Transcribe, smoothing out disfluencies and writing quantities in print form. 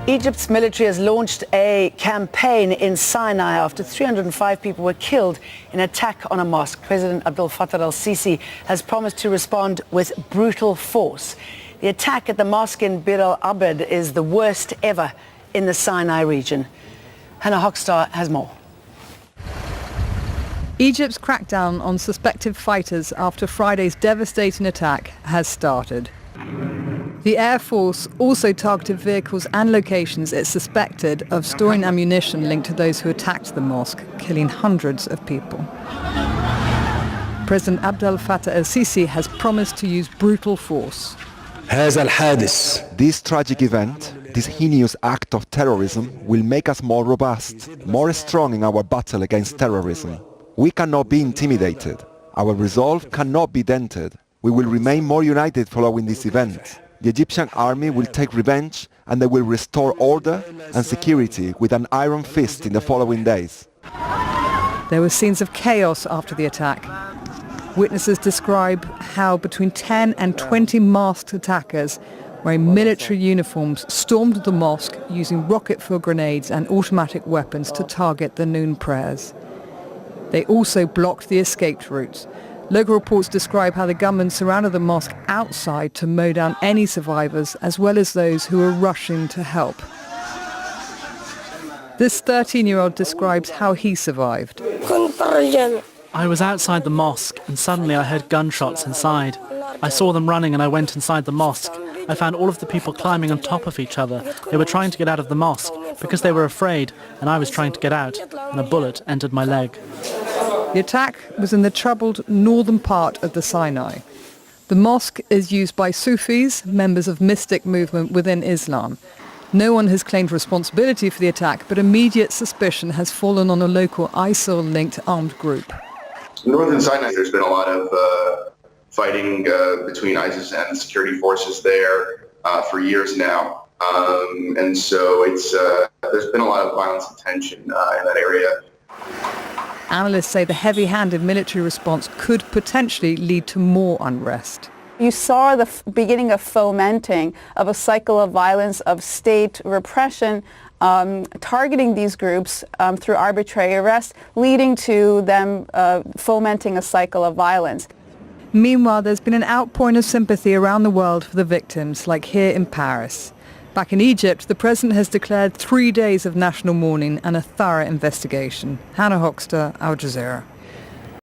Egypt's military has launched a campaign in Sinai after 305 people were killed in an attack on a mosque. President FATAH al-SISI has promised to respond with brutal force. The attack at the mosque in Bir al-Abed is the worst ever in the Sinai region. Hannah Hochstar has more. Egypt's crackdown on suspected fighters after Friday's devastating attack has started. The Air Force also targeted vehicles and locations it suspected of storing ammunition linked to those who attacked the mosque, killing hundreds of people. President Abdel Fattah el-Sisi has promised to use brutal force. This tragic event, this heinous act of terrorism, will make us more robust, more strong in our battle against terrorism. We cannot be intimidated. Our resolve cannot be dented. We will remain more united following this event. The Egyptian army will take revenge and they will restore order and security with an iron fist in the following days. There were scenes of chaos after the attack. Witnesses describe how between 10 and 20 masked attackers wearing military uniforms stormed the mosque using rocket-filled grenades and automatic weapons to target the noon prayers. They also blocked the escape routes. Local reports describe how the gunmen surrounded the mosque outside to mow down any survivors, as well as those who were rushing to help. This 13-year-old describes how he survived. I was outside the mosque and suddenly I heard gunshots inside. I saw them running and I went inside the mosque. I found all of the people climbing on top of each other. They were trying to get out of the mosque because they were afraid, and I was trying to get out, and a bullet entered my leg. The attack was in the troubled northern part of the Sinai. The mosque is used by Sufis, members of mystic movement within Islam. No one has claimed responsibility for the attack, but immediate suspicion has fallen on a local ISIL-linked armed group. In northern Sinai, there's been a lot of fighting between ISIS and security forces there for years now. And so there's been a lot of violence and tension in that area. Analysts say the heavy-handed military response could potentially lead to more unrest. You saw the beginning of fomenting of a cycle of violence, of state repression, targeting these groups through arbitrary arrest, leading to them fomenting a cycle of violence. Meanwhile, there's been an outpouring of sympathy around the world for the victims, like here in Paris. Back in Egypt, the president has declared 3 days of national mourning and a thorough investigation. Hannah Hochstar, Al Jazeera.